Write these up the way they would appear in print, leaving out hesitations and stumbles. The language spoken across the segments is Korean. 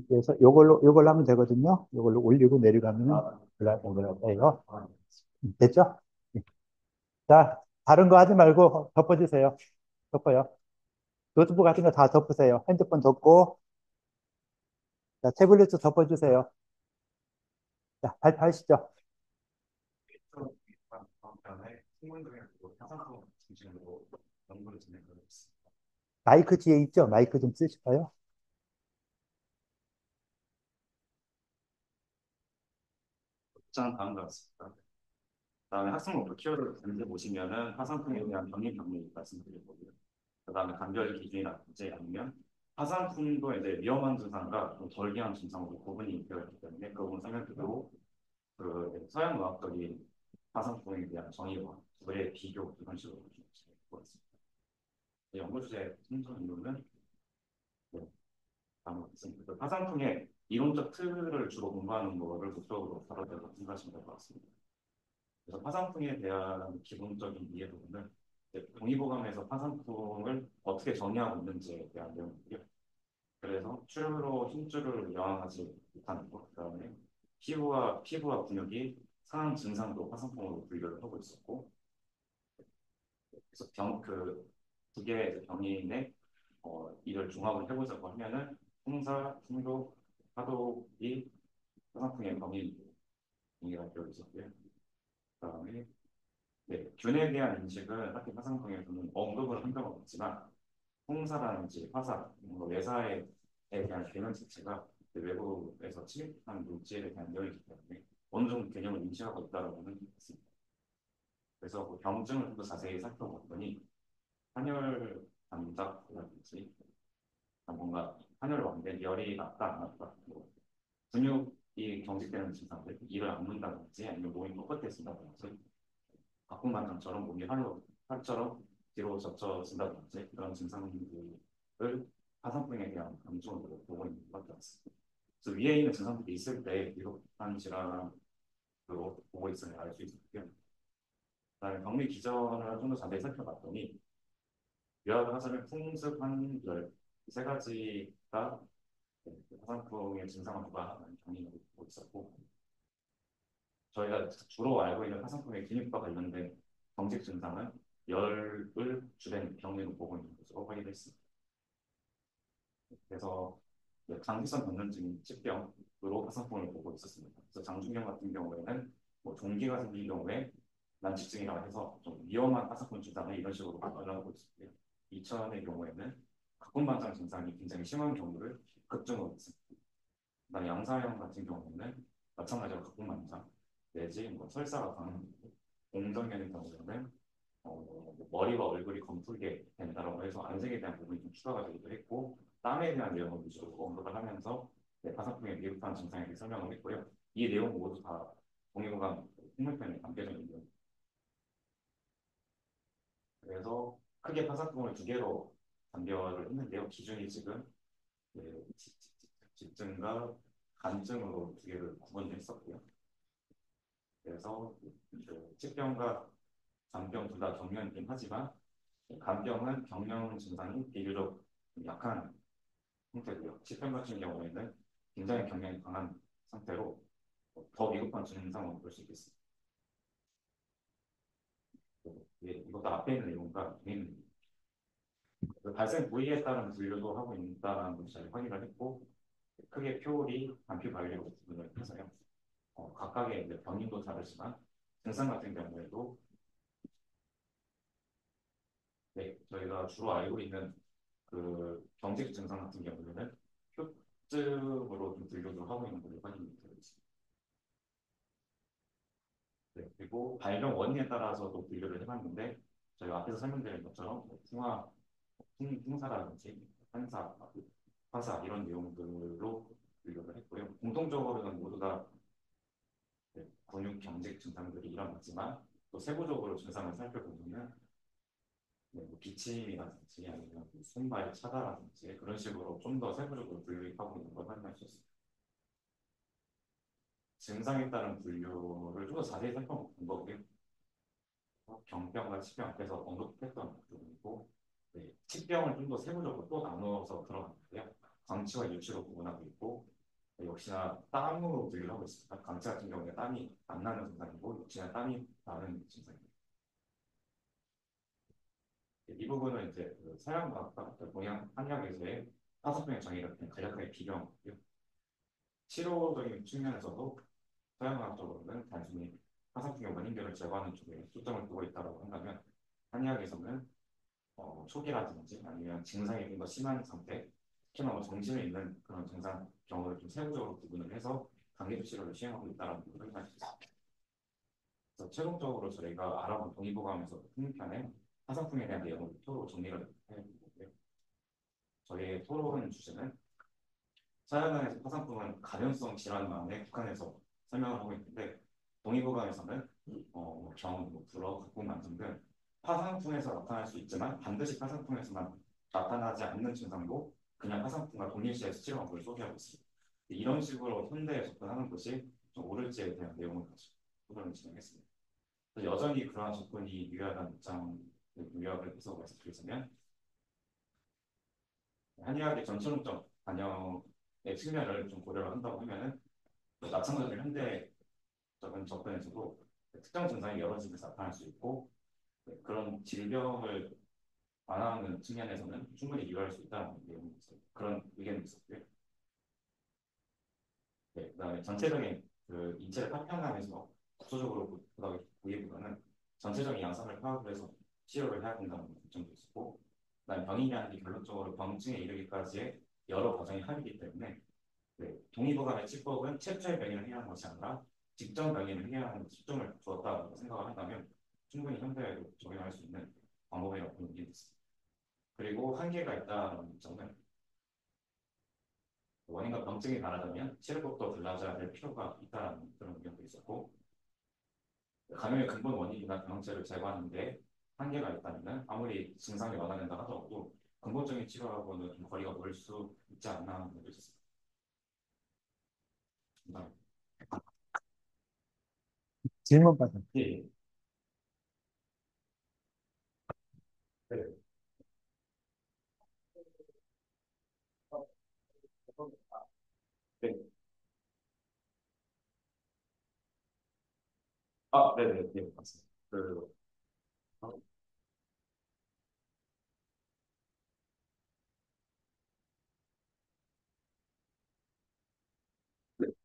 그래서 요걸로 하면 되거든요. 요걸로 올리고 내려가면은 올라가요. 됐죠? 네. 자, 다른 거 하지 말고 덮어주세요. 덮어요. 노트북 같은 거 다 덮으세요. 핸드폰 덮고, 자, 태블릿도 덮어주세요. 자, 발표하시죠. 마이크 뒤에 있죠? 마이크 좀 쓰실까요? 장 다음과 같습니다. 그다음에 학생 목표 키워드 문제 보시면은 화상풍에 대한 병리 병리 말씀드릴 거고요. 그다음에 감별 기준이라든지 아니면 화상풍도 이제 위험한 증상과 좀 덜 위험한 증상으로 구분이 되어 있기 때문에 그 부분 설명드리고 그 서양 의학적인 화상풍에 대한 정의와 둘의 비교 이런 식으로 좀 보겠습니다. 연구 주제 순서 이유는 네, 다음 같습니다. 그 화상풍의 이론적 틀을 주로 공부하는 거를 목적으로 다뤄져서 생각하시면 될 것 같습니다. 그래서 화상풍에 대한 기본적인 이해도는 동의보감에서 화상풍을 어떻게 정의하고 있는지에 대한 내용이고요. 그래서 출혈로 힘줄을 여왕하지 못하는 것, 그다음에 피부와 근육이 상한 증상도 화상풍으로 분류를 하고 있었고, 그래서 두 개의 병인의 이를 종합을 해보자고 하면은 홍사, 풍도, 파독이 화상풍의 병리가 되어 있었고요. 그다음에 네, 균에 대한 인식은 딱히 화상통에서는 언급을 한 적은 없지만 홍사라든지 화사, 외사에 대한 개념 자체가 외부에서 침입한 물질에 대한 내용이기 때문에 어느 정도 개념을 인식하고 있다고는 있습니다. 그래서 그 병증을 좀 더 자세히 살펴봤더니 환혈 감작이라든지 뭔가 환혈 완대 열이 났다 안 났다 뭐 근육이 경직되는 증상들 이를 앓는다든지 아니면 몸이 뻣뻣해진다든지 가뿐만장처럼 몸이 활처럼 뒤로 젖혀진다든지 그런 증상들을 화상풍에 대한 감정으로 보고 있는 것 같습니다. 그래서 위에 있는 증상들이 있을 때 비롯한 질환으로 보고 있으면 알 수 있고요. 그다음에 격리 기전을 좀 더 자세히 살펴봤더니 요약을 하자면 풍습, 환절 세 가지가 화상풍의 증상을 부과하는 경위를 보고 있었고 저희가 주로 알고 있는 화상풍의 근육과 관련된 경직 증상은 열을 주된 병리로 보고 있는 것으로 확인됐습니다. 그래서 장기성 변전증인 치병으로 화상풍을 보고 있었습니다. 그래서 장중경 같은 경우에는 뭐 종기가 생긴 경우에 난치증이라고 해서 좀 위험한 화상풍 증상을 이런 식으로 말하고 있었고요. 이천의 경우에는 각분반장 증상이 굉장히 심한 경우를 급증하고 있습니다. 그다음에 양사형 같은 경우에는 마찬가지로 각분반장 내지 뭐 설사가 가능하고 공정면의 경우에는 머리와 얼굴이 검붉게 된다고 해서 안색에 대한 부분이 좀 추가가 되기도 했고 땀에 대한 내용을 위주로 언급을 하면서 가상풍의 미흡한 증상에 대해 설명을 했고요. 이 내용 모두 다 동의보감 생물편에 담겨져 있는 내용. 그래서 크게 파상풍을 두 개로 단별을 했는데요. 기준이 지금 네, 집증과 간증으로 두 개를 구분했었고요. 그래서 치병과 간병 둘 다 경련이긴 하지만 간병은 경련 증상이 비교적 약한 상태고요. 치병 같은 경우에는 굉장히 경련이 강한 상태로 더 위급한 증상으로 볼 수 있겠습니다. 예, 이것도 앞에 있는 내용과 뒤에 있는 그 발생 부위에 따른 분류도 하고 있다는 것을 잘 확인을 했고 크게 표리, 단표 관리로 구분을 해서요. 각각의 이제 병인도 다르지만 증상 같은 경우에도 네, 저희가 주로 알고 있는 그 경직 증상 같은 경우에는 표증으로 좀 분류를 하고 있는 걸로 확인이 되고 있습니다. 네, 그리고 발병 원인에 따라서도 분류를 해봤는데 저희가 앞에서 설명드린 것처럼 풍사라든지 한사, 화사 이런 내용들로 분류를 했고요. 공통적으로는 모두 다 근육 경직 증상들이 일어났지만 또 세부적으로 증상을 살펴보면 뭐 기침이라든지 아니면 손발 차다라든지 그런 식으로 좀 더 세부적으로 분류하고 있는 걸 확인할 수 있습니다. 증상에 따른 분류를 좀 더 자세히 살펴본 거고요. 경병과 치병 앞에서 언급했던 부분이고 네, 치병을 좀 더 세부적으로 또 나누어서 들어갔는데요. 강치와 유치로 구분하고 있고 역시나 땀으로 분류를 하고 있습니다. 강치 같은 경우에 땀이 안 나는 증상이고 역시나 땀이 나는 증상입니다. 이 부분은 이제 그 서양과학과 동양 한의학에서의 파사병의 정의를 간략하게 비교하고요. 치료적인 측면에서도 서양과학적으로는 단순히 파사풍의 원인들을 제거하는 쪽에 초점을 두고 있다고 한다면 한의학에서는 초기라든지 아니면 증상이 좀 더 심한 상태, 특히나 정신에 있는 그런 증상 경우를 좀 세부적으로 구분을 해서 강제조 치료를 시행하고 있다는 것을 알 수 있습니다. 그래서 최종적으로 저희가 알아본 동의보감에서 풍편에 화상풍에 대한 내용을 토로 정리를 해보고요. 저희의 토론 주제는 서양에서 화상풍은 감염성 질환만에 국한해서 설명을 하고 있는데 동의보감에서는 병, 불어, 각국 만성 등 화상풍에서 나타날 수 있지만 반드시 화상풍에서만 나타나지 않는 증상도 그냥 화상풍과 동일시해서 치료하는 걸 소개하고 있습니다. 이런 식으로 현대에 접근하는 것이 좀 옳을지에 대한 내용을 가지고 토론을 진행했습니다. 여전히 그러한 접근이 유효하다는 입장을 요약을 해서 말씀드리자면 한의학의 전천후적 반영의 측면을 좀 고려를 한다고 하면은 마찬가지로 현대적인 접근에서도 특정 증상이 여러 집에서 나타날 수 있고 그런 질병을 완화하는 측면에서는 충분히 유효할 수 있다는 내용이 있어요. 그런 의견이 있었고요. 네, 그다음에 전체적인 그 인체를 파편화해서 구조적으로 보기보다는 전체적인 양상을 파악을 해서 치료를 해야 된다는 점도 있었고, 그다음에 병이라는 게 결론적으로 병증에 이르기까지의 여러 과정이 합이기 때문에 네, 동의보감의 치법은 최초의 병인을 해야 하는 것이 아니라 직전 병인을 해야 하는 초점을 두었다고 생각을 한다면 충분히 현대에도 적용할 수 있는 방법이라고 보는 게 있습니다. 그리고 한계가 있다는 점은 원인과 병증이 다르다면 치료법도 달라져야 될 필요가 있다는 그런 의견도 있었고 감염의 근본 원인이나 병원체를 제거하는데 한계가 있다면 아무리 증상이 완화된다 하더라도 근본적인 치료하고는 좀 거리가 멀 수 있지 않나 하는 것도 있었습니다. 감사합니다. 질문 받은. 예, 예. 네. 네. 아, 네네, 네, 맞습니다.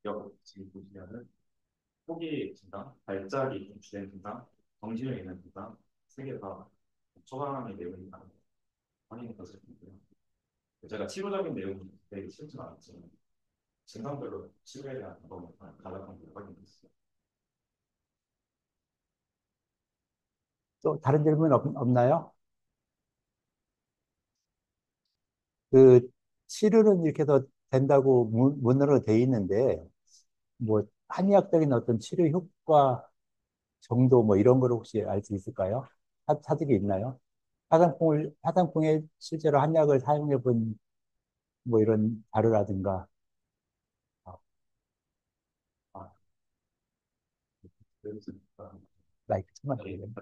여기 지금 보시면은 초기 증상, 발작이 좀 주된 증상, 정신을 잃는 증상, 세 개 다 처방하는 내용이 확인이 것을 보고요. 제가 치료적인 내용이 되게 싫지는 않지만 증상별로 치료에 대한 방법을 가능한 게 확인됐어요. 또 다른 질문 없나요? 그 치료는 이렇게 해서 된다고 문으로 돼 있는데 뭐 한의학적인 어떤 치료 효과 정도 뭐 이런 걸 혹시 알 수 있을까요? 사직이 있나요? 화상풍에 실제로 한약을 사용해 본 뭐 이런 자료라든가. 아, 아, 그래서 라이크 천만 네. 원.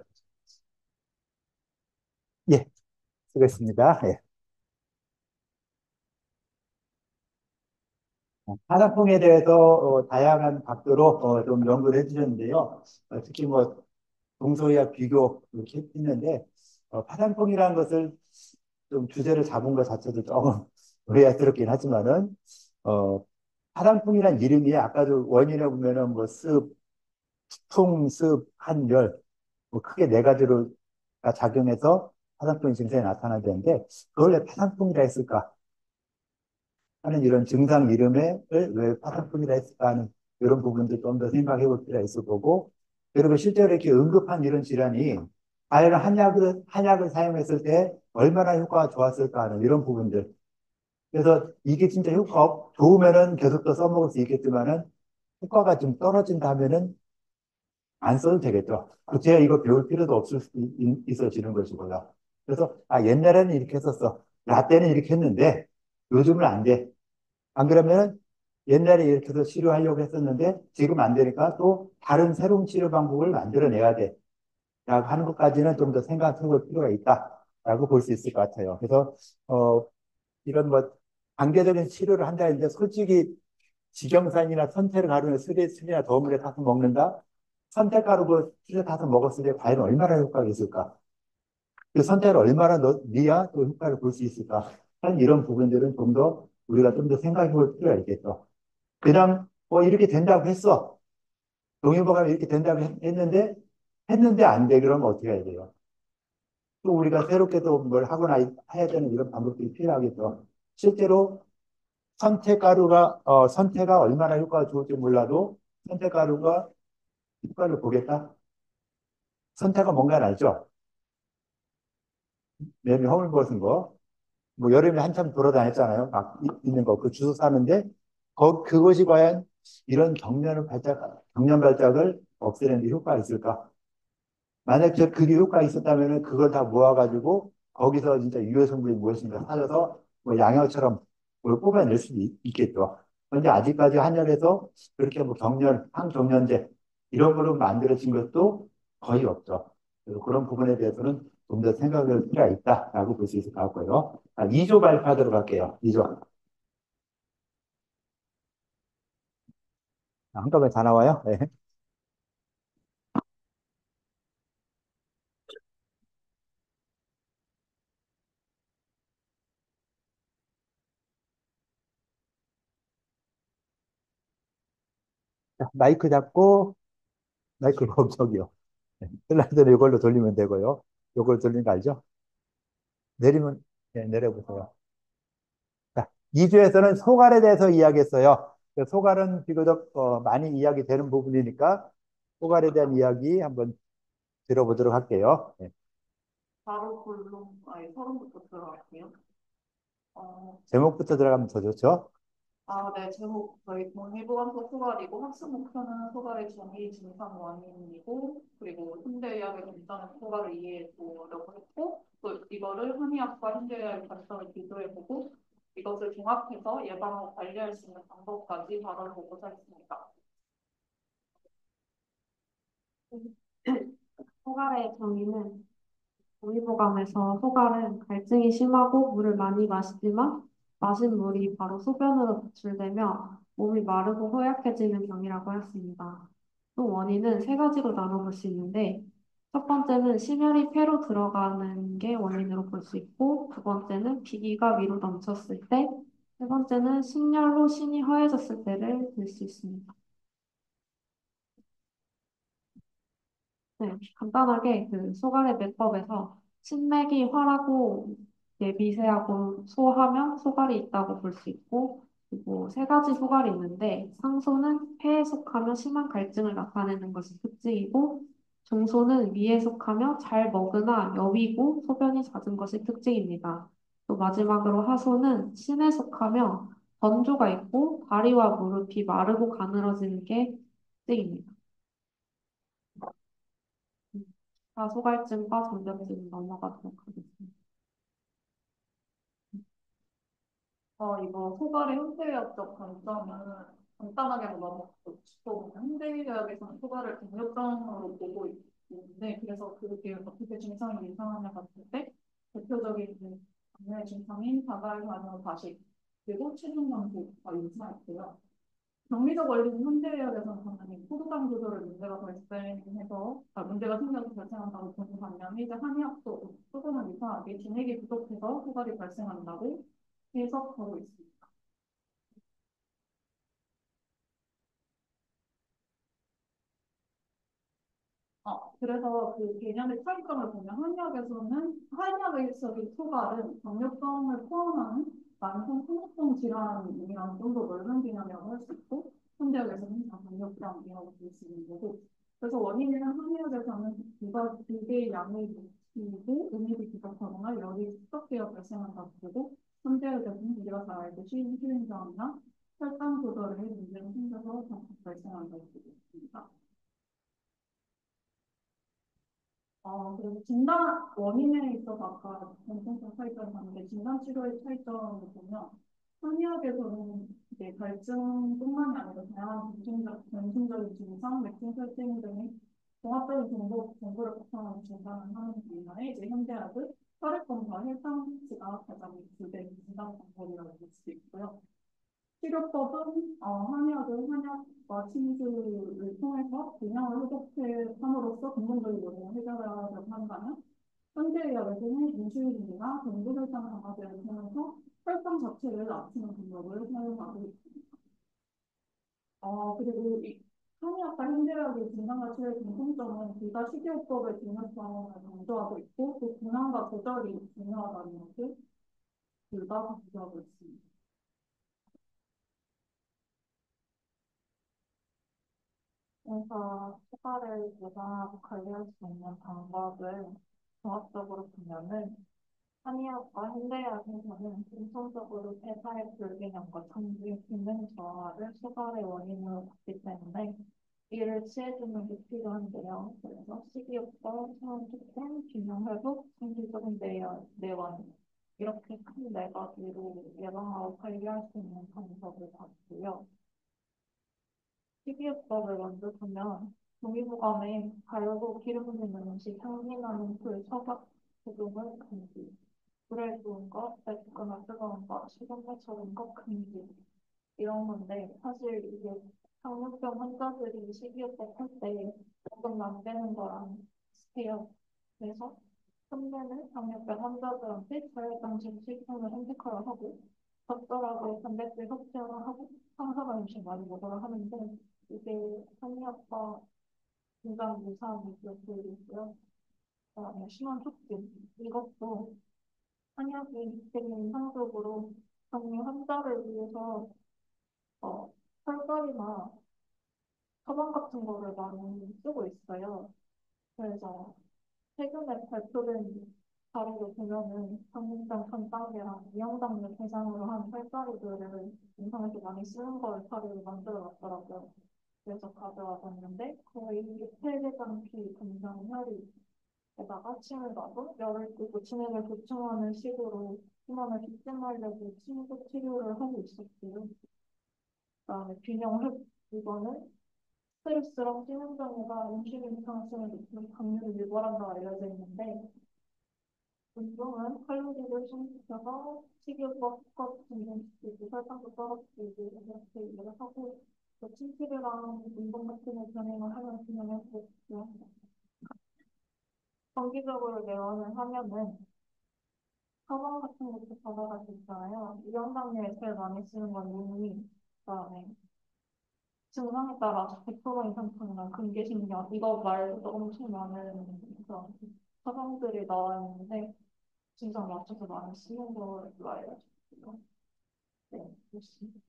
예, 쓰겠습니다. 예. 화상풍에 대해서 다양한 각도로 좀 연구를 해주셨는데요. 특히 뭐 동서의학 비교 이렇게 했는데 화상풍이라는 것을 좀 주제를 잡은 것 자체도 조금 의아스럽긴 하지만은 어, 화상풍이란 이름이 아까도 원인에 보면은 뭐 습, 풍, 습, 한열 뭐 크게 네 가지로 작용해서 화상풍 증상이 나타나는데 그걸 왜 화상풍이라 했을까 하는 이런 증상 이름을 왜 화상풍이라 했을까 하는 이런 부분도 좀 더 생각해 볼 필요가 있을 거고 그리고 실제로 이렇게 응급한 이런 질환이 과연 한약을 사용했을 때 얼마나 효과가 좋았을까 하는 이런 부분들 그래서 이게 진짜 좋으면은 계속 더 써먹을 수 있겠지만은 효과가 좀 떨어진다면은 안 써도 되겠죠. 제가 이거 배울 필요도 없을 수 있어지는 것이고요. 그래서 옛날에는 이렇게 했었어. 나 때는 이렇게 했는데 요즘은 안 돼. 안 그러면은 옛날에 이렇게 해서 치료하려고 했었는데 지금 안 되니까 또 다른 새로운 치료 방법을 만들어내야 돼. 라고 하는 것까지는 좀 더 생각해 볼 필요가 있다라고 볼 수 있을 것 같아요. 그래서 어, 이런 뭐 단계적인 치료를 한다 했는데 솔직히 지경산이나 선택 가루에 술이나 더물에 타서 먹는다? 선택 가루 그 술에 타서 먹었을 때 과연 얼마나 효과가 있을까? 그 선택을 얼마나 넣어야 또 효과를 볼 수 있을까? 하는 이런 부분들은 좀 더 우리가 좀 더 생각해 볼 필요가 있겠죠. 그냥 이렇게 된다고 했어. 동의보감이 이렇게 된다고 했는데 안 돼. 그러면 어떻게 해야 돼요? 또 우리가 새롭게 또 뭘 하거나 해야 되는 이런 방법들이 필요하겠죠. 실제로 선택가 얼마나 효과가 좋을지 몰라도 선택가루가 효과를 보겠다? 선택가 뭔가 알죠? 매일 허물 벗은 거. 뭐 여름에 한참 돌아다녔잖아요. 막 있는 거. 그 주워 사는데 그것이 과연 이런 경련 발작을 없애는 데 효과가 있을까? 만약 그게 효과가 있었다면 그걸 다 모아가지고 거기서 진짜 유해 성분이 무엇인가 찾아서 뭐 양약처럼 뭘 뽑아낼 수도 있겠죠. 그런데 아직까지 한약에서 그렇게 뭐 항경련제 이런 걸로 만들어진 것도 거의 없죠. 그래서 그런 부분에 대해서는 좀 더 생각할 필요가 있다라고 볼 수 있을 것 같고요. 2조 발표하도록 할게요. 2조. 한꺼번에 다 나와요? 네. 자, 마이크 저기요. 네. 슬라이드를 이걸로 돌리면 되고요. 이걸 돌리는 거 알죠? 내리면, 네, 내려보세요. 자, 2주에서는 소갈에 대해서 이야기했어요. 그 소갈은 비교적 많이 이야기되는 부분이니까 소갈에 대한 이야기 한번 들어보도록 할게요. 네. 바로 서론부터 들어갈게요. 어, 제목부터 들어가면 더 좋죠? 네, 제목 저희 동의보감서 소갈이고 학습 목표는 소갈의 정의 증상 원인이고 그리고 현대의학의 발전의 소갈을 이해해 보려고 했고 또 이거를 한의학과 현대의학의 발전을 비교해보고 이것을 종합해서 예방하고 관리할 수 있는 방법까지 다뤄보고자 했습니다. 소갈의 정의는 동의보감에서 소갈은 갈증이 심하고 물을 많이 마시지만 마신 물이 바로 소변으로 배출되며 몸이 마르고 허약해지는 병이라고 하였습니다. 또 원인은 세 가지로 나눠볼 수 있는데 첫 번째는 심혈이 폐로 들어가는 게 원인으로 볼 수 있고 두 번째는 비기가 위로 넘쳤을 때, 세 번째는 신열로 신이 허해졌을 때를 들 수 있습니다. 네, 간단하게 그 소갈의 맥법에서 신맥이 활하고 미세하고 소하면 소갈이 있다고 볼 수 있고 그리고 세 가지 소갈이 있는데 상소는 폐에 속하며 심한 갈증을 나타내는 것이 특징이고 중소는 위에 속하며 잘 먹으나 여위고 소변이 잦은 것이 특징입니다. 또 마지막으로 하소는 신에 속하며 건조가 있고 다리와 무릎이 마르고 가늘어지는 게 특징입니다. 다소갈증과 전염증 넘어가도록 하겠습니다. 이거 소갈의 현대의학적 관점은 간단하게 넘어가고 싶고 현대의학에서는 소갈을 동력병으로 보고 있는데 그래서 그게 어떻게 증상이 이상하냐 봤을 때 대표적인 장내 증상인 자갈, 간염, 다식 그리고 체중 감소가 유사했고요. 정리적 원리는 현대의학에서는 당연히 포도당 조절에 문제가 생겨서 발생한다고 보는 반면에 이제 한의학도 조금은 이상하게 진액이 부족해서 소갈이 발생한다고 해석하고 있습니다. 그래서 그 개념의 차이점을 보면 한의학에서의 소갈은 당뇨병을 포함하는 만성 통증 질환이랑 좀 더 넓은 개념이라고 할 수 있고 현대학에서는 당뇨병이라고 볼 수 있는 거고 그래서 원인은 한의학에서는 두 개의 양의 높이고 음식이 부족하거나 열이 축적되어 발생한다고 보고 현대학에서는 우리가 잘 알고 식이요법이나 혈당 조절에 문제가 생겨서 발생한다고 보고 있습니다. 그리고 진단 원인에 있어서 아까 공통점 차이점 봤는데 진단 치료의 차이점을 보면 한의학에서는 이제 갈증뿐만이 아니라 다양한 변심적인 증상, 맥진 설정 등의 종합적인 정보를 바탕으로 진단을 하는 반면에 이제 현대학은 혈액검사 혈당치가 가장 주된 진단 방법이라고 볼 수 있고요. 치료법은 한약과 침수를 통해서 균형을 회복함으로써 근본적으로 해결하려고 한다면 현대의학에서는 인슐린이나 전구혈당 강화제를 통해서 혈당 자체를 낮추는 방법을 사용하고 있습니다. 그리고 이 한의학과 현대의학의 진단과 치료의 공통점은 둘 다 식이요법의 중요성을 강조하고 있고 또 균형과 조절이 중요하다는 것을 둘 다 강조하고 있습니다. 그래서 수가를 예방하고 관리할 수 있는 방법을 종합적으로 보면은 한의학과 현대의학에서는 공통적으로 폐사의 불균형과 장기의 기능 저하를 수가의 원인으로 봤기 때문에 이를 취해주는 게 필요한데요. 그래서 식이요법, 소화조건, 균형 회복, 장기적인 내원 이렇게 큰 네 가지로 예방하고 관리할 수 있는 방법을 봤고요. 식이요법을 먼저 보면 동의보감에 달고 기름 붓는 음식, 향기 나는 풀, 서각 제공을 금지. 불에 구운 것, 맵거나 뜨거운 것, 식용유처럼 것 금지. 이런 건데 사실 이게 당뇨병 환자들이 식이요법 할 때 조금 남기는 거랑 비슷해요. 그래서 현대는 당뇨병 환자들한테 저혈당식 식품을 선택하라 하고 적절하게 단백질 섭취하라 하고 항산화 음식 많이 먹으라 하는데 이게 한의학과 굉장히 유사한 기억들이 있고요. 그다음에 심한 촉진 이것도 한약이 되게 인상적으로 당뇨 환자를 위해서 털갈이나 처방 같은 거를 많이 쓰고 있어요. 그래서 최근에 발표된 자료를 보면은 당뇨병 전 단계랑 위험당뇨 대상으로 한 털갈이들을 임상에서 많이 쓰는 걸 자료를 만들어 놨더라고요. 그래서 가져와 봤는데 거의 폐대장 피 금장 혈이 에다가 침을 놔도 열을 끄고 진액을 보충하는 식으로 희망을 뒷짐하려고 침구 치료를 하고 있었고요. 그다음에 균형 회복 이거는 스트레스랑 수면장애가 인슐린 상승을 높이는 당뇨를 유발한다고 알려져 있는데 운동은 칼로리를 신시켜서 식이요법 스쿼트 진행시키고 혈당도 떨어뜨리고 이렇게 일을 하고 또 침실이랑 운동 같은 걸 병행을 하면 균형을 회복해요. 정기적으로 내원을 하면은 처방 같은 것도 받아갈 수 있잖아요. 위험장려에 제일 많이 쓰는 건 눈이, 그다음에 증상에 따라 100% 이상 쓰는 근개신경, 이거 말고도 엄청 많은 그런 처방들이 나와 있는데 증상 맞춰서 많이 쓰는 걸로 알려졌고요. 네, 그렇습니다.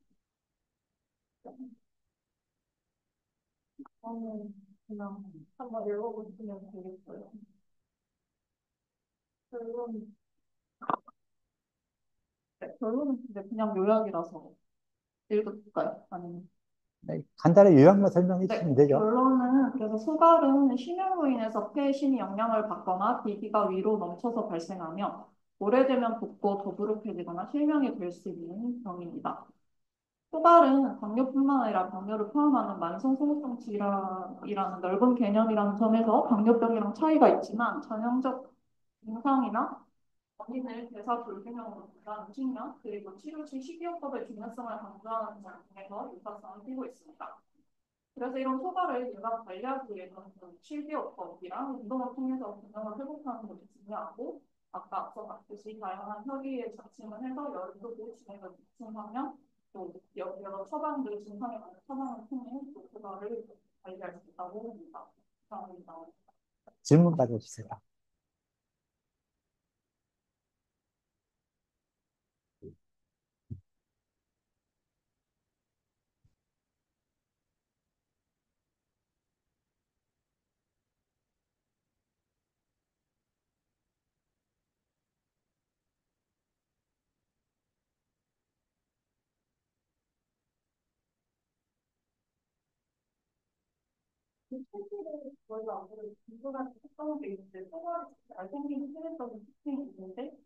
저는 그냥 한번 읽어보시면 되겠고요. 결론, 네, 결론은 근데 그냥 요약이라서 읽어볼까요? 아니면 네, 간단히 요약만 설명해 네, 주시면 되죠. 결론은 그래서 소갈은 심혈로 인해서 폐에 심히 영향을 받거나 비기가 위로 넘쳐서 발생하며 오래되면 붓고 더부룩해지거나 실명이 될 수 있는 병입니다. 소갈은 당뇨뿐만 아니라 당뇨를 포함하는 만성소모성 질환이라는 넓은 개념이라는 점에서 당뇨병이랑 차이가 있지만 전형적 증상이나 원인을 대사 불균형으로 본다는 측면 그리고 치료 시 식이요법의 중요성을 강조하는 점 등에서 유사성을 띠고 있습니다. 그래서 이런 소가를 예방 관리하기 위해서는 실비요법이랑 운동을 통해서 균형을 회복하는 것이 중요하고 아까 앞서 봤듯이 다양한 혈기의 자침을 해서 열을 끄고 진행을 보충하면 또 여러 처방들 증상에 맞는 처방을 통해 또 소가를 관리할 수 있다고 합니다. 감사합니다. 질문 받아주세요. 실제로 저희가 아무래도 공부가 특성도 있는데 소가를 잘 생긴 스트레스적인 특징이 있는데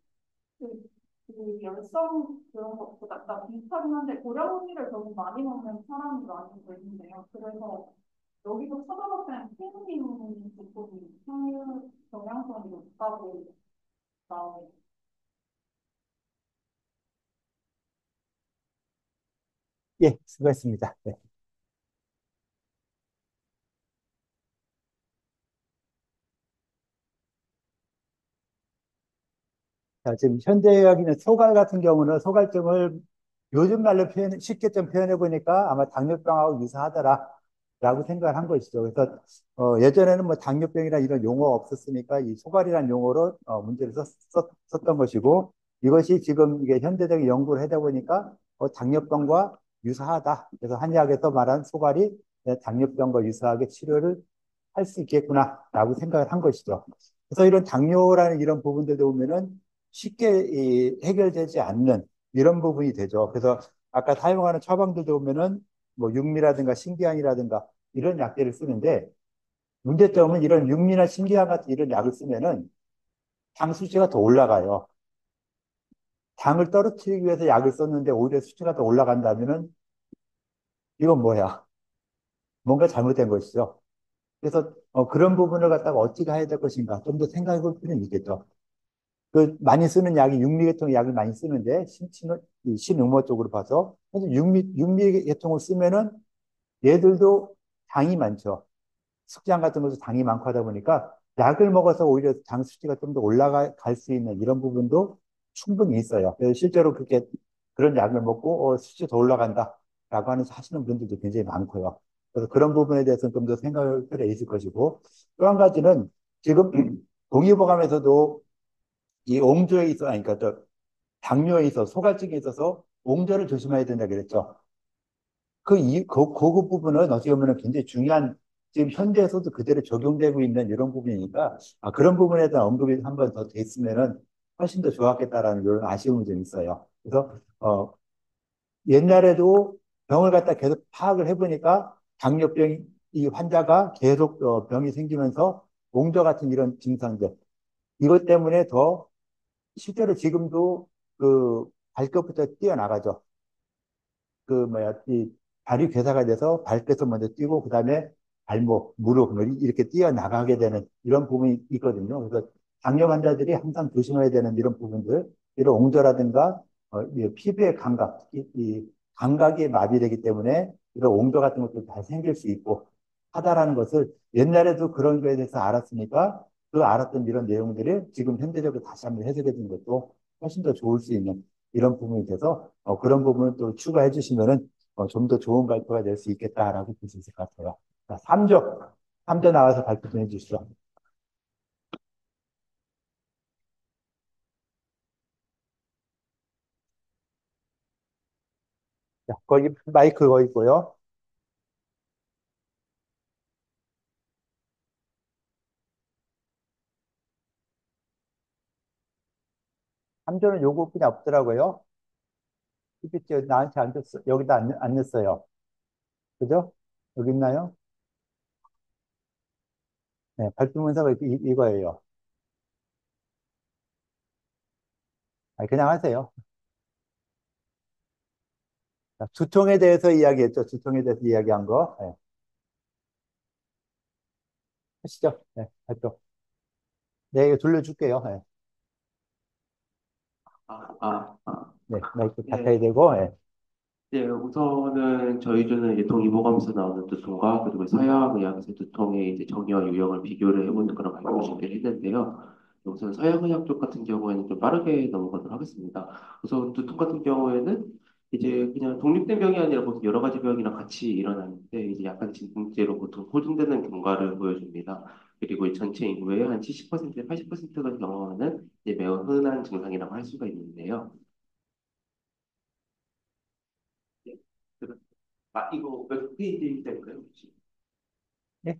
그, 그 열성 그런 것보다 약간 비슷하긴 한데 고량주를 너무 많이 먹는 사람이 많이 있는데요. 그래서 여기도 찾아봤을 때 페놀린 조금이 향유 영양성이 높다고 마음이 예, 수고했습니다. 네. 자, 지금 현대의학이나 소갈 같은 경우는 소갈증을 요즘 말로 쉽게 좀 표현해 보니까 아마 당뇨병하고 유사하더라라고 생각을 한 것이죠. 그래서 예전에는 뭐 당뇨병이나 이런 용어가 없었으니까 이 소갈이라는 용어로 문제를 썼던 것이고 이것이 지금 이게 현대적인 연구를 하다 보니까 당뇨병과 유사하다. 그래서 한의학에서 말한 소갈이 당뇨병과 유사하게 치료를 할 수 있겠구나라고 생각을 한 것이죠. 그래서 이런 당뇨라는 이런 부분들도 보면은 쉽게 해결되지 않는 이런 부분이 되죠. 그래서 아까 사용하는 처방들도 보면은 뭐 육미라든가 신기한이라든가 이런 약들을 쓰는데 문제점은 이런 육미나 신기한 같은 이런 약을 쓰면은 당 수치가 더 올라가요. 당을 떨어뜨리기 위해서 약을 썼는데 오히려 수치가 더 올라간다면은 이건 뭐야? 뭔가 잘못된 것이죠. 그래서 그런 부분을 갖다가 어떻게 해야 될 것인가 좀 더 생각해 볼 필요는 있겠죠. 그 많이 쓰는 약이 육미계통 약을 많이 쓰는데 이 신음모 쪽으로 봐서 그래서 육미계통을 쓰면은 얘들도 당이 많죠. 숙장 같은 것도 당이 많고 하다 보니까 약을 먹어서 오히려 당 수치가 좀 더 올라갈 수 있는 이런 부분도 충분히 있어요. 그래서 실제로 그렇게 그런 약을 먹고 수치 더 올라간다라고 하시는 분들도 굉장히 많고요. 그래서 그런 부분에 대해서는 좀 더 생각을 필요 있을 것이고 또 한 가지는 지금 동의보감에서도 이 옹조에 있어, 아니, 그러니까 저 당뇨에 있어, 소갈증에 있어서 옹조를 조심해야 된다 그랬죠. 그 부분은 어떻게 보면 굉장히 중요한, 지금 현대에서도 그대로 적용되고 있는 이런 부분이니까, 그런 부분에 대한 언급이 한 번 더 됐으면은 훨씬 더 좋았겠다라는 이런 아쉬움이 좀 있어요. 그래서, 옛날에도 병을 갖다 계속 파악을 해보니까 당뇨병 이 환자가 계속 병이 생기면서 옹조 같은 이런 증상들, 이것 때문에 더 실제로 지금도 그 발끝부터 뛰어나가죠. 그 뭐야 이 발이 괴사가 돼서 발끝을 먼저 뛰고 그다음에 발목, 무릎 뭐 이렇게 뛰어나가게 되는 이런 부분이 있거든요. 그래서 당뇨 환자들이 항상 조심해야 되는 이런 부분들, 이런 옹조라든가 이 피부의 감각, 이 감각이 마비되기 때문에 이런 옹조 같은 것도 다 생길 수 있고 하다라는 것을 옛날에도 그런 거에 대해서 알았으니까 그 알았던 이런 내용들이 지금 현대적으로 다시 한번 해석해 준 것도 훨씬 더 좋을 수 있는 이런 부분이 돼서 그런 부분을 또 추가해 주시면은 좀 더 좋은 발표가 될 수 있겠다라고 볼 수 있을 것 같아요. 자, 3조, 3조 나와서 발표 좀 해주시죠. 자, 거기 마이크 거기 있고요. 3조는 요거뿐이 없더라고요. PPT 나한테 안 줬어. 여기다 안 냈어요. 그죠? 여기 있나요? 네, 발표 문서가 이거예요. 그냥 하세요. 자, 두통에 대해서 이야기했죠. 두통에 대해서 이야기한 거. 네, 하시죠. 네, 발표. 네, 이거 돌려줄게요. 네, 아, 아, 아, 네, 마이크 네. 닫아야 되고. 네. 네, 우선은 저희 주는 이제 동의보감에서 나오는 두통과 그리고 서양의학에서 두통의 이제 정의와 유형을 비교를 해보는 그런 발표를 준비를 했는데요. 우선 서양의학 쪽 같은 경우에는 좀 빠르게 넘어가도록 하겠습니다. 우선 두통 같은 경우에는 이제 그냥 독립된 병이 아니라 보통 여러 가지 병이랑 같이 일어나는데 이제 약간 진통제로 보통 호전되는 경과를 보여줍니다. 그리고 이 전체 인구의 한 70%, 80%가 경험하는 이제 매우 흔한 증상이라고 할 수가 있는데요. 네. 이거 몇 페이지 될까요, 혹시? 네.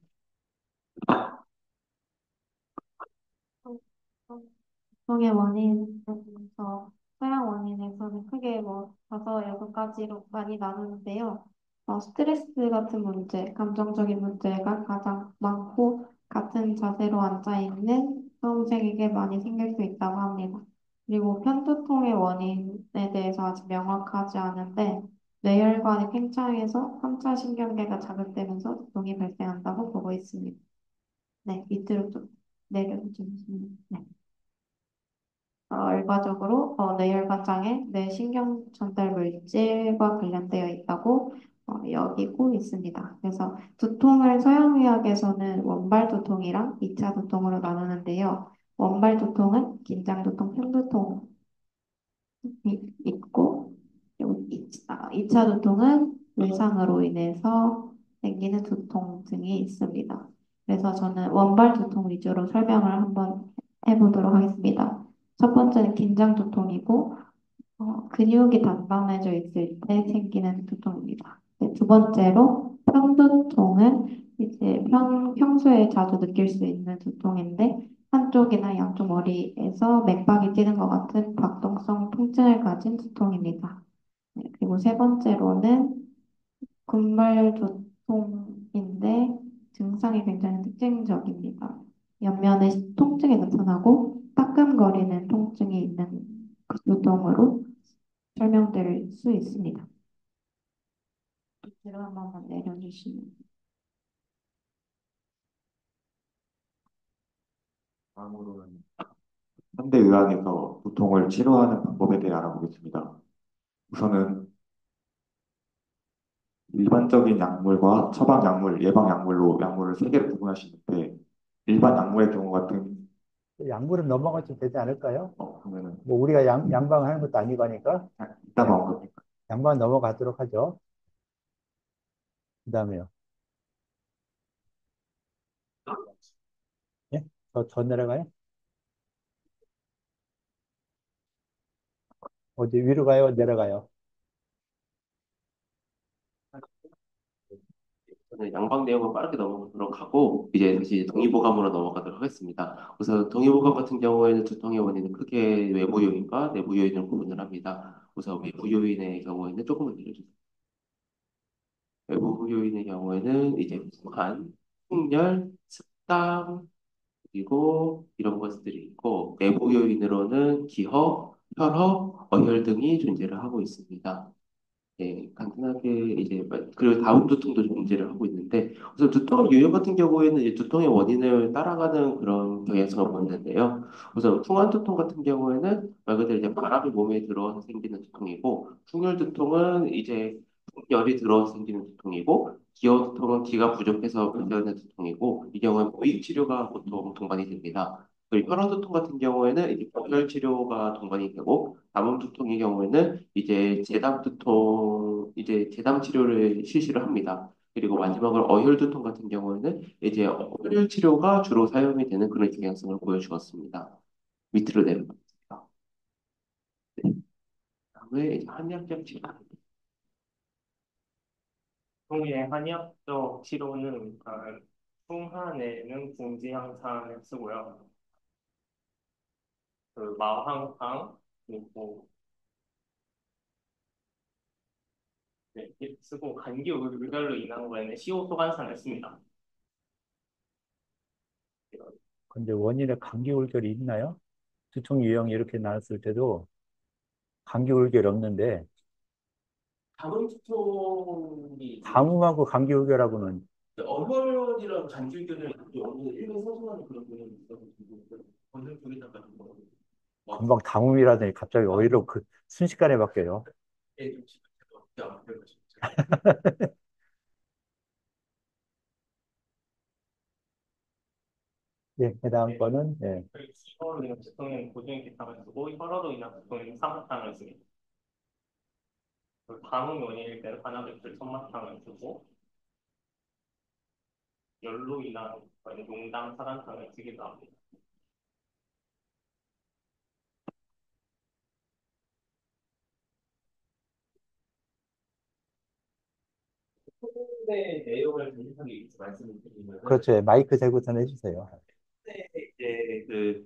두통의 원인에서 서양 원인에서는 크게 뭐 다섯 여섯 가지로 많이 나누는데요. 스트레스 같은 문제, 감정적인 문제가 가장 많고 같은 자세로 앉아 있는 수험생에게 많이 생길 수 있다고 합니다. 그리고 편두통의 원인에 대해서 아직 명확하지 않은데 뇌혈관이 팽창해서 3차 신경계가 자극되면서 두통이 발생한다고 보고 있습니다. 네, 밑으로 좀 내려주시면 네. 결과적으로 뇌혈관 장애, 뇌신경 전달 물질과 관련되어 있다고 여기고 있습니다. 그래서 두통을 서양의학에서는 원발 두통이랑 2차 두통으로 나누는데요. 원발 두통은 긴장 두통, 편두통이 있고, 그리고 2차 두통은 외상으로 인해서 생기는 두통 등이 있습니다. 그래서 저는 원발 두통 위주로 설명을 한번 해보도록 하겠습니다. 첫 번째는 긴장 두통이고, 근육이 단단해져 있을 때 생기는 두통입니다. 네, 두 번째로 편두통은 이제 평소에 자주 느낄 수 있는 두통인데 한쪽이나 양쪽 머리에서 맥박이 뛰는 것 같은 박동성 통증을 가진 두통입니다. 네, 그리고 세 번째로는 군말 두통인데 증상이 굉장히 특징적입니다. 옆면에 통증이 나타나고 따끔거리는 통증이 있는 그 두통으로 설명드릴 수 있습니다. 제가 한 번만 내려주시면. 다음으로는 현대의학에서 두통을 치료하는 방법에 대해 알아보겠습니다. 우선은 일반적인 약물과 처방 약물, 예방 약물로 약물을 세 개로 구분할 수 있는데 일반 약물의 경우 같은 약물은 넘어가도 되지 않을까요? 그러면은 뭐 우리가 양방하는 것도 아니고 하니까 이따가 네, 언급할까요? 양방 넘어가도록 하죠. 그 다음에요. 예? 더 내려가요? 어디 위로 가요? 내려가요? 저는 양방 내용을 빠르게 넘어가도록 하고 이제 다시 동의보감으로 넘어가도록 하겠습니다. 우선 동의보감 같은 경우에는 두통의 원인은 크게 외부 요인과 내부 요인을 구분을 합니다. 우선 외부 요인의 경우에는 조금만 내려주세요. 외부 요인의 경우에는 이제 부한, 풍열, 습당 그리고 이런 것들이 있고 내부 요인으로는 기허, 혈허, 어혈 등이 존재를 하고 있습니다. 예, 간단하게 이제 그리고 다운 두통도 존재를 하고 있는데 우선 두통 유형 같은 경우에는 이제 두통의 원인을 따라가는 그런 경향성을 보이는데요. 우선 풍한 두통 같은 경우에는 말 그대로 이제 바람이 몸에 들어와서 생기는 두통이고 풍열 두통은 이제 열이 들어와서 생기는 두통이고 기어 두통은 기가 부족해서 발생하는 두통이고 이 경우에 보익 치료가 보통 동반이 됩니다. 그리고 혈흔 두통 같은 경우에는 이제 고혈 치료가 동반이 되고 담음 두통의 경우에는 이제 재담 치료를 실시를 합니다. 그리고 마지막으로 어혈 두통 같은 경우에는 이제 어혈 치료가 주로 사용이 되는 그런 경향성을 보여주었습니다. 밑으로 내려갑니다. 네. 다음에 이제 한의학적 치료. 통의 한의학적 치료는 풍한에는 궁지향산을 쓰고요. 그 마황탕 그리고 네, 쓰고 감기 울별로 인한 거에는 시오소간산을 씁니다. 근데 원인에 감기울결이 있나요? 두통 유형이 이렇게 나왔을 때도 감기울결이 없는데 담음 두통이 담음하고 감기울결하고는 어혈이랑 간질견을 없는 일반 소소한 그런 경우는 있어가지고 어혈 쪽에다가 금방 담음이라더니 갑자기 오히려 그 순식간에 바뀌어요. 좀 지금 예, 그 다음 거는 예, 기어로 인한 두통에는 고중의 기탕을 쓰고 혈어로 인한 두통에는 사마탕을 씁니다. 담음 원인일 때는 한약액들 천마탕을 쓰고 열로 인한 용당 사단탕을 쓰기도 합니다. 의 내용을 간략하게 말씀을 드리면 그렇죠. 예, 마이크 대고선 해주세요. 이제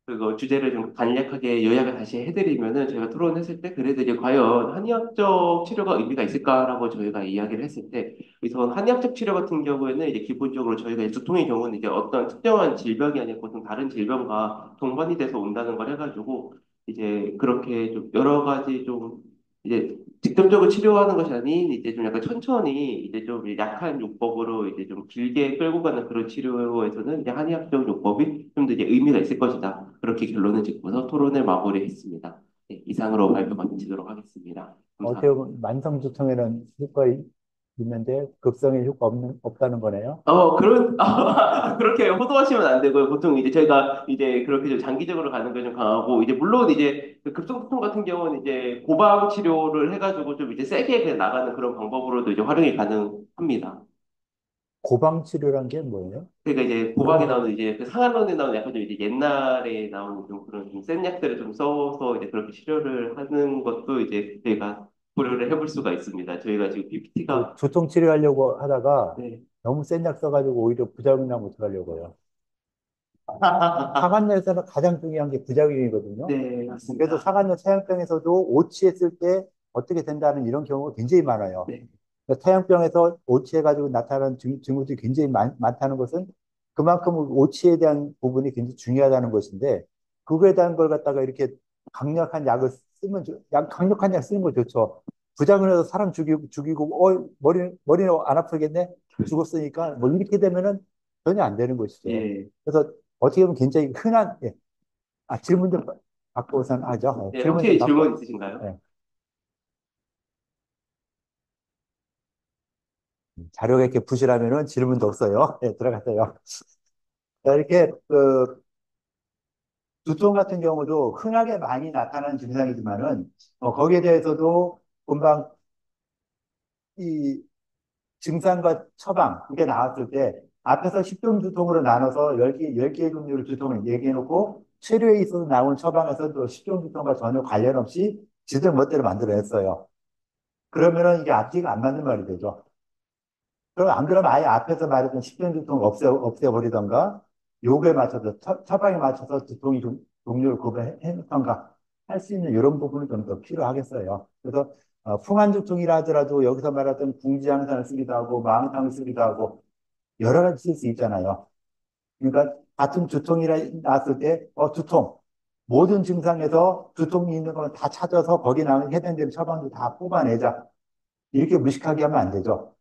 그거 주제를 좀 간략하게 요약을 다시 해드리면은 저희가 토론했을 때 그래들이 과연 한의학적 치료가 의미가 있을까라고 저희가 이야기를 했을 때 우선 한의학적 치료 같은 경우에는 이제 기본적으로 저희가 이제 두통의 경우는 이제 어떤 특정한 질병이 아니고 보통 다른 질병과 동반이 돼서 온다는 걸 해가지고 이제 그렇게 좀 여러 가지 좀 이제 직접적으로 치료하는 것이 아닌 이제 좀 약간 천천히 이제 좀 약한 요법으로 이제 좀 길게 끌고 가는 그런 치료에서는 이제 한의학적 요법이 좀 더 이제 의미가 있을 것이다. 그렇게 결론을 짓고서 토론을 마무리했습니다. 네, 이상으로 발표 마치도록 하겠습니다. 어떻게 감사합니다. 보면 만성두통에는 효과 있는데 극성에 효과 없다는 거네요. 그렇게 호도하시면 안 되고요. 보통 이제 저희가 이제 그렇게 좀 장기적으로 가는 게 좀 강하고, 이제 물론 이제 그 급성투통 같은 경우는 이제 고방 치료를 해가지고 좀 이제 세게 그냥 나가는 그런 방법으로도 이제 활용이 가능합니다. 고방 치료란 게 뭐예요? 그러니까 이제 고방에 나오는 이제 그 상한론에 나오는 약간 좀 이제 옛날에 나오는 좀 그런 좀 센 약들을 좀 써서 이제 그렇게 치료를 하는 것도 이제 저희가 고려를 해볼 수가 있습니다. 저희가 지금 그 PPT가 두통 치료하려고 하다가 네. 너무 센 약 써가지고 오히려 부작용 나면 어떡하려고요. 사간열에서는 가장 중요한 게 부작용이거든요. 네, 그래서 맞습니다. 사간열 태양병에서도 오치했을 때 어떻게 된다는 이런 경우가 굉장히 많아요. 네. 그러니까 태양병에서 오치해가지고 나타나는 증후들이 굉장히 많다는 것은 그만큼 오치에 대한 부분이 굉장히 중요하다는 것인데 그거에 대한 걸 갖다가 이렇게 강력한 약을 쓰면 강력한 약 쓰는 거 좋죠. 부작용에서 사람 죽이고 머리는 안 아프겠네 죽었으니까 뭐 이렇게 되면은 전혀 안 되는 것이죠. 예. 그래서 어떻게 보면 굉장히 흔한 예. 질문 좀 받고선 하죠. 네, 질문 좀 혹시 질문 받고 있으신가요? 예. 자료가 이렇게 부실하면은 질문도 없어요. 예, 들어가세요. 자, 이렇게 그 두통 같은 경우도 흔하게 많이 나타나는 증상이지만은 거기에 대해서도 금방 이 증상과 처방 이게 나왔을 때 앞에서 10종 두통으로 나눠서 10개의 종류의 두통을 얘기해 놓고 치료에 있어서 나오는 처방에서 또 10종 두통과 전혀 관련 없이 지들 멋대로 만들어냈어요. 그러면은 이게 앞뒤가 안 맞는 말이 되죠. 그럼 안 그러면 아예 앞에서 말했던 십전 두통 없애버리던가 요거에 맞춰서 처방에 맞춰서 두통이 종류를 구분해 놓던가 할 수 있는 이런 부분은 좀 더 필요하겠어요. 그래서 풍한 두통이라 하더라도 여기서 말했던 궁지항산을 쓰기도 하고 마음탕을 쓰기도 하고 여러 가지 쓸 수 있잖아요. 그러니까 같은 두통이라 나왔을 때 두통 모든 증상에서 두통이 있는 걸 다 찾아서 거기 나오는 해당되는 처방도 다 뽑아내자 이렇게 무식하게 하면 안 되죠.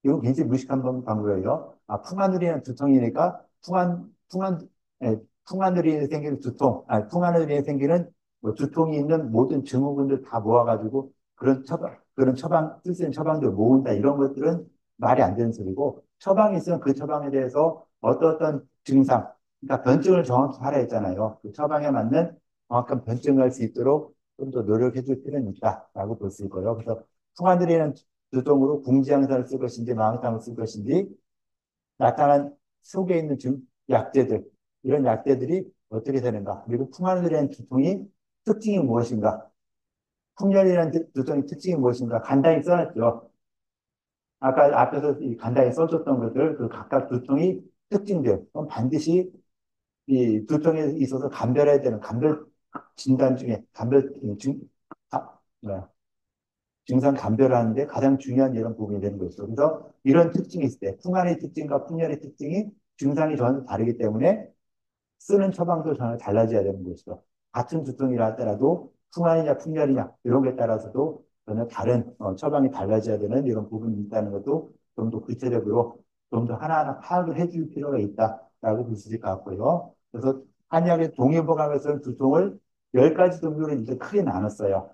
이건 굉장히 무식한 방법이에요. 풍하누리는 두통이니까 예, 풍하누리에 생기는 두통, 풍하누리에 생기는 뭐 두통이 있는 모든 증후군들 다 모아가지고 그런 쓸 수 있는 처방들 모은다 이런 것들은 말이 안 되는 소리고 처방이 있으면 그 처방에 대해서 어떤 증상, 그러니까 변증을 정확히 하라 했잖아요. 그 처방에 맞는 정확한 변증을 할 수 있도록 좀 더 노력해 줄 필요는 있다라고 볼 수 있고요. 그래서 풍하누리는 두통으로 궁지항산을 쓸 것인지 마황탕을 쓸 것인지 나타난 속에 있는 약재들 이런 약재들이 어떻게 되는가 그리고 풍하늘이라는 두통이 특징이 무엇인가 풍열이라는 두통의 특징이 무엇인가 간단히 써놨죠. 아까 앞에서 간단히 써줬던 것들 그 각각 두통이 특징들 그럼 반드시 이 두통에 있어서 감별해야 되는 감별 진단 중에 감별 뭐야, 증상 감별하는데 가장 중요한 이런 부분이 되는 거죠. 그래서 이런 특징이 있을 때, 풍한의 특징과 풍열의 특징이 증상이 전혀 다르기 때문에 쓰는 처방도 전혀 달라져야 되는 것이죠. 같은 두통이라 하더라도 풍한이냐 풍열이냐 이런 것에 따라서도 전혀 다른 처방이 달라져야 되는 이런 부분이 있다는 것도 좀 더 구체적으로 좀 더 하나하나 파악을 해줄 필요가 있다라고 볼 수 있을 것 같고요. 그래서 한의학의 동의보감에서는 두통을 10가지 종류로 이제 크게 나눴어요.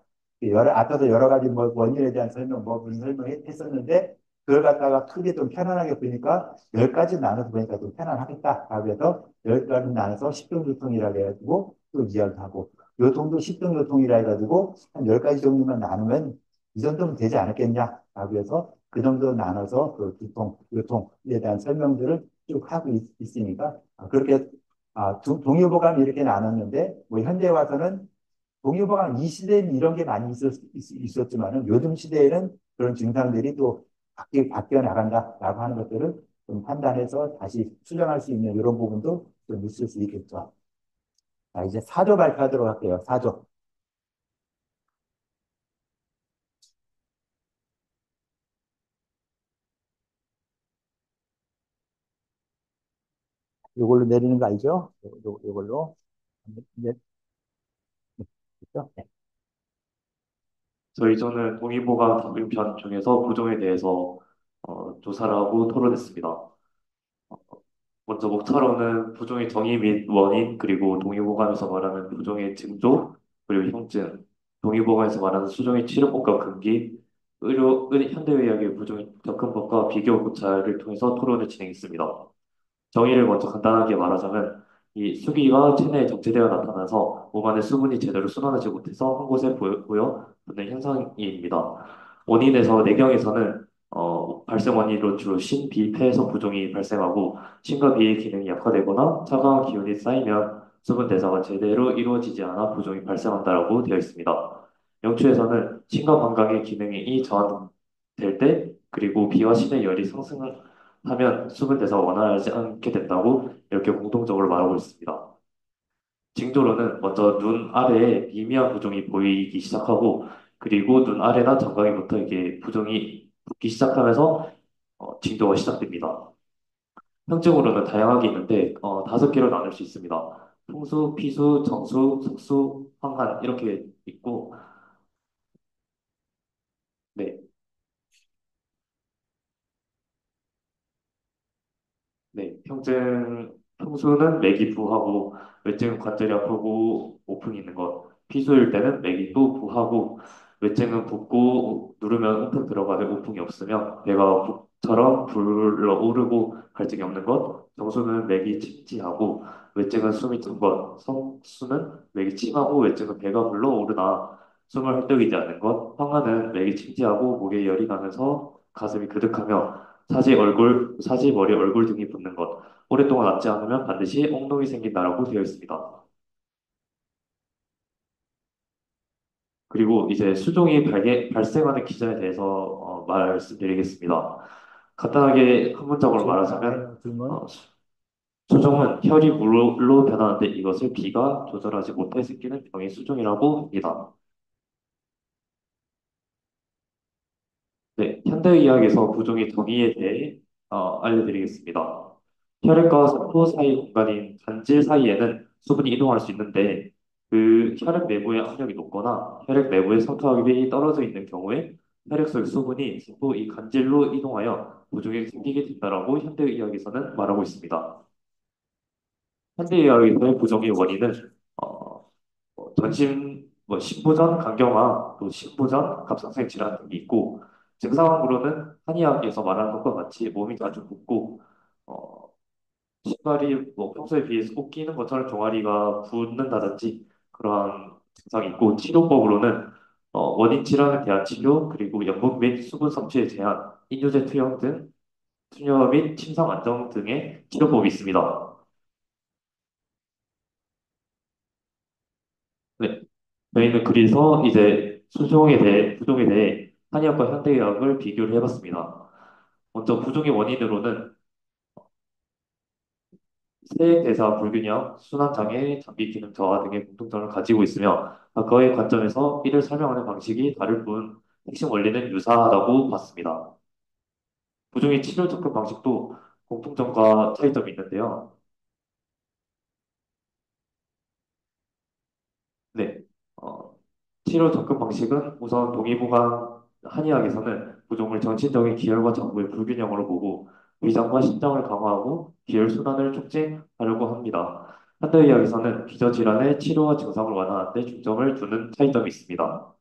앞에서 여러 가지 뭐 원인에 대한 설명, 뭐 무슨 설명했었는데 그걸 갖다가 크게 좀 편안하게 보니까 10가지 나눠서 보니까 좀 편안하겠다라고 해서 10가지 나눠서 십중교통이라고 해가지고 또 이야기하고 요통도 십중교통이라 해가지고 한 10가지 정도만 나누면 이 정도면 되지 않았겠냐라고 해서 그 정도 나눠서 그 교통에 대한 설명들을 쭉 하고 있으니까 그렇게 동의보감이 이렇게 나눴는데 뭐 현대 와서는 동의보감 이 시대에는 이런 게 많이 있었지만은 요즘 시대에는 그런 증상들이 또 바뀌어 나간다라고 하는 것들을 좀 판단해서 다시 수정할 수 있는 이런 부분도 좀 있을 수 있겠죠. 자, 이제 사조 발표하도록 할게요. 사조. 이걸로 내리는 거 알죠? 요걸로. 네, 그죠? 네. 저희 저는 동의보감 답변편 중에서 부종에 대해서 조사를 하고 토론했습니다. 먼저 목차로는 부종의 정의 및 원인, 그리고 동의보감에서 말하는 부종의 징조, 그리고 형증, 동의보감에서 말하는 수종의 치료법과 금기, 현대의학의 부종의 접근법과 비교 고찰을 통해서 토론을 진행했습니다. 정의를 먼저 간단하게 말하자면 이 수기가 체내에 정체되어 나타나서 몸 안에 수분이 제대로 순환하지 못해서 한 곳에 보여 붙는 현상입니다. 원인에서 내경에서는 발생 원인으로 주로 신, 비, 폐에서 부종이 발생하고 신과 비의 기능이 약화되거나 차가운 기운이 쌓이면 수분 대사가 제대로 이루어지지 않아 부종이 발생한다라고 되어 있습니다. 영추에서는 신과 방광의 기능이 저하될 때 그리고 비와 신의 열이 상승하면 수분 대사가 원활하지 않게 된다고 이렇게 공통적으로 말하고 있습니다. 징조로는 먼저 눈 아래에 미미한 부종이 보이기 시작하고 그리고 눈 아래나 정강이부터 이게 부종이 붓기 시작하면서 징조가 시작됩니다. 형증으로는 다양하게 있는데 5개로 나눌 수 있습니다. 풍수, 피수, 정수, 석수, 황한 이렇게 있고 네, 네, 평소는 맥이 부하고 외증은 관절이 아프고 오픈이 있는 것. 피수일 때는 맥이 또 부하고 외증은 붓고 누르면 움푹 들어가되 오픈이 없으며 배가 북처럼 불러오르고 갈증이 없는 것. 정수는 맥이 침지하고 외증은 숨이 찬 것. 성수는 맥이 침하고 외증은 배가 불러오르나 숨을 헐떡이지 않는 것. 황하는 맥이 침지하고 목에 열이 나면서 가슴이 그득하며 사지, 머리, 얼굴 등이 붓는 것. 오랫동안 낫지 않으면 반드시 옥록이 생긴다라고 되어 있습니다. 그리고 이제 발생하는 기전에 대해서 말씀드리겠습니다. 간단하게 한 문장으로 말하자면 질문. 수종은 혈이 물로 변하는데 이것을 비가 조절하지 못해 생기는 병의 수종이라고 합니다. 네, 현대의학에서 부종의 정의에 대해 알려드리겠습니다. 혈액과 세포 사이 공간인 간질 사이에는 수분이 이동할 수 있는데 그 혈액 내부의 압력이 높거나 혈액 내부의 성투압이 떨어져 있는 경우에 혈액 속 수분이 세포 이 간질로 이동하여 부종이 생기게 된다라고 현대의학에서는 말하고 있습니다. 현대의학에서의 부종의 원인은 신부전 간경화, 또 신부전 갑상선 질환 등이 있고 증상으로는 한의학에서 말하는 것과 같이 몸이 자주 붓고 어, 신발이 평소에 비해서 꼭 끼는 것처럼 종아리가 붓는다든지 그러한 증상이 있고 치료법으로는 원인 질환에 대한 치료 그리고 연분 및 수분 섭취에 제한, 이뇨제 투여 등 투여 및 침상 안정 등의 치료법이 있습니다. 네. 저희는 그래서 이제 부종에 대해 한의학과 현대의학을 비교를 해봤습니다. 먼저 부종의 원인으로는 세대사 불균형, 순환장애, 장기 기능 저하 등의 공통점을 가지고 있으며 각각의 관점에서 이를 설명하는 방식이 다를 뿐 핵심 원리는 유사하다고 봤습니다. 부종의 치료 접근 방식도 공통점과 차이점이 있는데요. 네. 어, 치료 접근 방식은 우선 동의보감 한의학에서는 부종을 정신적인 기혈과 정부의 불균형으로 보고 위장과 신장을 강화하고 기혈 순환을 촉진하려고 합니다. 현대의학에서는 기저질환의 치료와 증상을 완화하는 데 중점을 두는 차이점이 있습니다.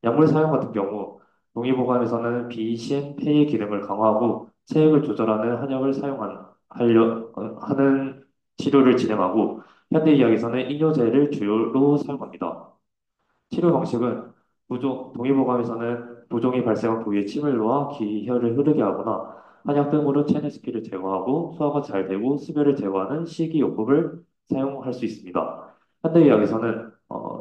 약물 사용 같은 경우 동의보감에서는 비신, 폐의 기능을 강화하고 체액을 조절하는 한약을 하는 치료를 진행하고 현대의학에서는 이뇨제를 주요로 사용합니다. 치료 방식은 동의보감에서는 부종이 발생한 부위에 침을 놓아 기혈을 흐르게 하거나 한약 등으로 체내 습기를 제거하고 소화가 잘 되고 습열을 제거하는 식이요법을 사용할 수 있습니다. 현대의학에서는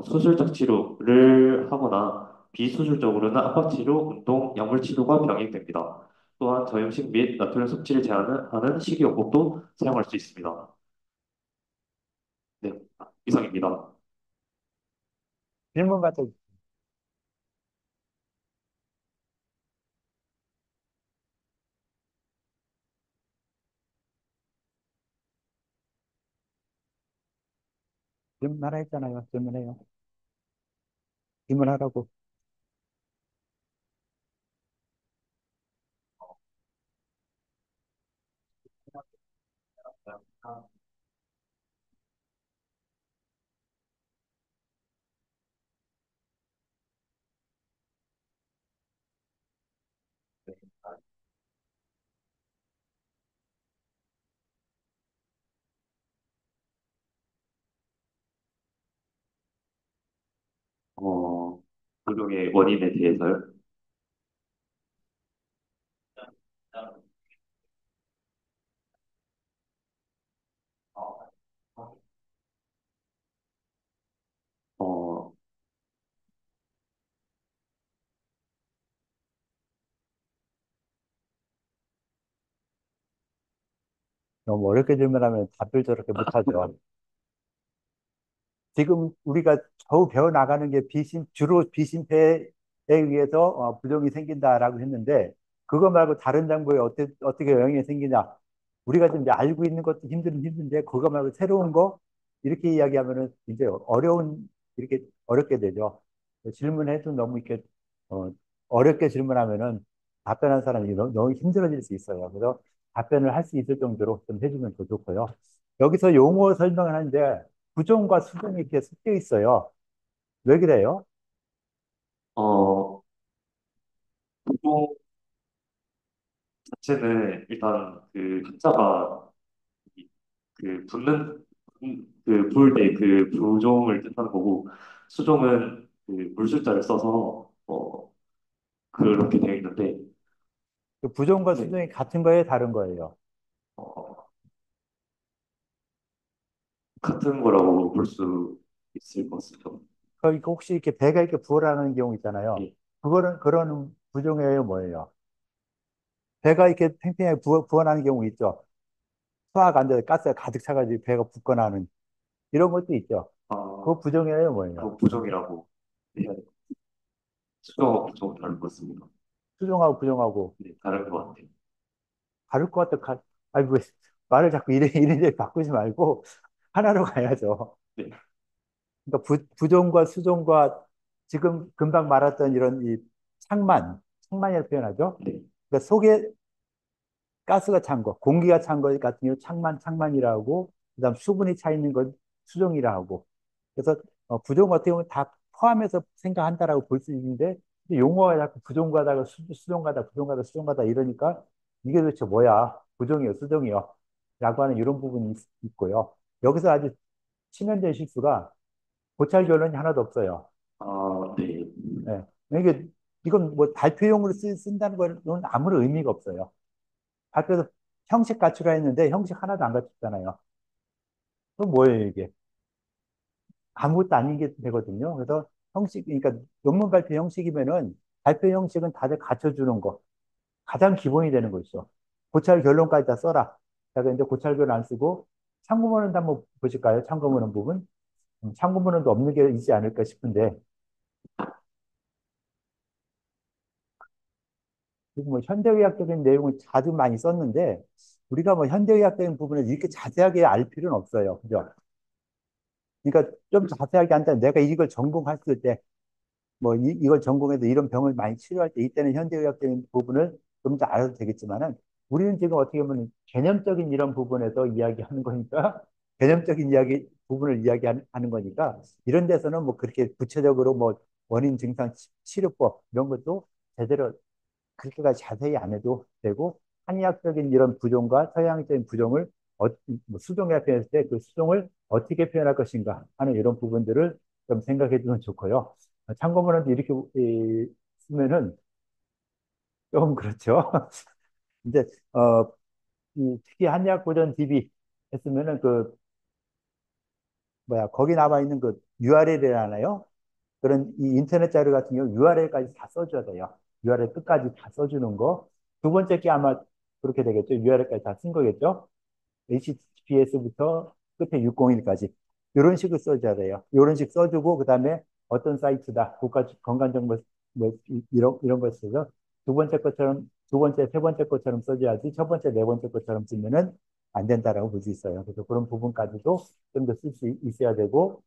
수술적 치료를 하거나 비수술적으로는 압박치료, 운동, 약물치료가 병행됩니다. 또한 저염식 및 나트륨 섭취를 제한하는 식이요법도 사용할 수 있습니다. 네, 이상입니다. 질문 받죠. 질문 하나 했잖아요. 질문해요. 질문하라고. 어, 부종의 원인에 대해서요. 어, 너무 어렵게 질문하면 답을 저렇게 못하죠. 지금 우리가 겨우 배워나가는 게 주로 비심폐에 의해서 부종이 생긴다라고 했는데, 그거 말고 다른 장부에 어떻게 영향이 생기냐. 우리가 좀 이제 알고 있는 것도 힘든데, 그거 말고 새로운 거, 이렇게 이야기하면은 이제 이렇게 어렵게 되죠. 질문해도 너무 이렇게, 어, 어렵게 질문하면은 답변한 사람이 너무 힘들어질 수 있어요. 그래서 답변을 할 수 있을 정도로 좀 해주면 더 좋고요. 여기서 용어 설명을 하는데, 부정과 수정이 이렇게 섞여 있어요. 왜 그래요? 어, 부종 자체는 일단 그 한자가 불 때 그 부종을 뜻하는 거고, 수종은 그 물술자를 써서 그렇게 되어 있는데, 그 부정과 네. 수정이 같은 거예요, 다른 거예요? 어, 같은 거라고 볼 수 있을 것 같습니다. 그러니까 혹시 이렇게 배가 이렇게 부어라는 경우 있잖아요. 예. 그거는 그런 부정이에요, 뭐예요? 배가 이렇게 팽팽하게 부어나는 경우 있죠. 소화가 안 돼서 가스가 가득 차가지고 배가 붓거나 하는 이런 것도 있죠. 그거 아, 부정이에요, 뭐예요? 그 부종이라고 해야 돼요. 수종하고 부종은 다른 것 같습니다. 수정하고 부정하고 네, 다른 것 같아요. 다를 것 같아. 아니, 뭐, 말을 자꾸 이래저래 바꾸지 말고 하나로 가야죠. 네, 그러니까 부종과 수종과 지금 금방 말했던 이런 이 창만이라고 표현하죠. 네, 그러니까 속에 가스가 찬 거, 공기가 찬 거 같은 경우 창만이라고 하고, 그다음 수분이 차 있는 건 수종이라 하고. 그래서 부종 같은 경우는 다 포함해서 생각한다라고 볼 수 있는데, 근데 용어가 자꾸 부종가다가 수종가다, 부종가다, 수종가다 이러니까 이게 도대체 뭐야? 부종이요, 수종이요? 라고 하는 이런 부분이 있고요. 여기서 아주 치명적인 실수가 고찰 결론이 하나도 없어요. 아, 네, 예. 이게 이건 뭐 발표용으로 쓴다는 건 아무런 의미가 없어요. 발표에서 형식 갖추라 했는데 형식 하나도 안 갖췄잖아요. 그럼 뭐예요, 이게? 아무것도 아닌 게 되거든요. 그래서 그러니까 논문 발표 형식이면은 발표 형식은 다들 갖춰주는 거. 가장 기본이 되는 거죠. 고찰 결론까지 다 써라. 제가 이제 고찰 결론 안 쓰고 참고문헌도 한번 보실까요? 참고문헌 부분. 참고문헌도 없는 게 있지 않을까 싶은데, 그리고 뭐 현대의학적인 내용을 자주 많이 썼는데, 우리가 뭐 현대의학적인 부분을 이렇게 자세하게 알 필요는 없어요. 그죠? 그러니까 좀 자세하게 한다. 내가 이걸 전공했을 때, 뭐 이걸 전공해서 이런 병을 많이 치료할 때, 이때는 현대의학적인 부분을 좀 더 알아도 되겠지만은, 우리는 지금 어떻게 보면 개념적인 이런 부분에서 이야기하는 거니까, 개념적인 부분을 이야기하는 거니까, 이런 데서는 뭐 그렇게 구체적으로 뭐 원인 증상 치료법 이런 것도 제대로 그렇게까지 자세히 안 해도 되고, 한의학적인 이런 부종과 서양적인 부종을 뭐 수종이라 표현했을 때 그 수종을 어떻게 표현할 것인가 하는 이런 부분들을 좀 생각해 주면 좋고요. 참고문헌도 이렇게 쓰면은 조금 그렇죠. 이제 이 특히 한의학 고전 DB 했으면은 그 뭐야 거기 나와 있는 그 URL이라나요? 그런 이 인터넷 자료 같은 경우 URL까지 다 써줘야 돼요. URL 끝까지 다 써주는 거. 두 번째 게 아마 그렇게 되겠죠. URL까지 다 쓴 거겠죠. HTTPS부터 끝에 601까지. 이런 식으로 써줘야 돼요. 이런 식 써주고, 그 다음에 어떤 사이트다. 건강정보, 뭐, 이런 거 써서 두 번째, 세 번째 것처럼 써줘야지, 첫 번째, 네 번째 것처럼 쓰면은 안 된다라고 볼 수 있어요. 그래서 그런 부분까지도 좀 더 쓸 수 있어야 되고,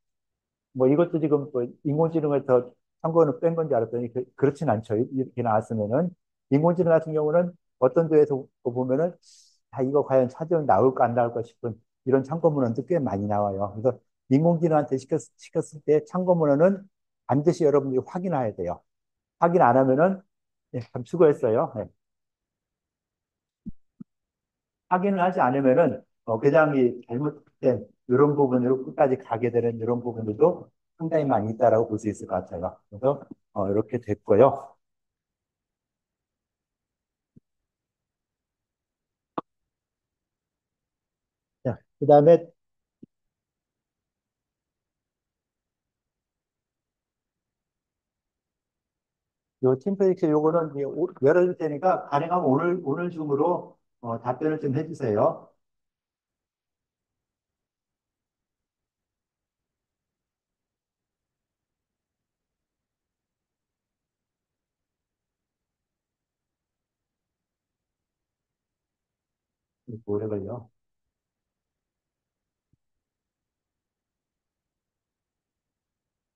뭐 이것도 지금 뭐 인공지능을 더 참고는 뺀 건지 알았더니 그렇진 않죠. 이렇게 나왔으면은 인공지능 같은 경우는 어떤 데에서 보면은 이거 과연 차지원 나올까 안 나올까 싶은 이런 참고문헌도 꽤 많이 나와요. 그래서 인공지능한테 시켰을 때 참고문헌은 반드시 여러분들이 확인해야 돼요. 확인 안 하면은 참 수고했어요. 네. 확인을 하지 않으면은 그냥 이 잘못된 이런 부분으로 끝까지 가게 되는 이런 부분들도 상당히 많이 있다라고 볼 수 있을 것 같아요. 그래서 이렇게 됐고요. 자, 그다음에 요 팀프릭스 요거는 이제 열어줄 테니까 가능하면 오늘 중으로 답변을 좀 해주세요. 오래 걸려.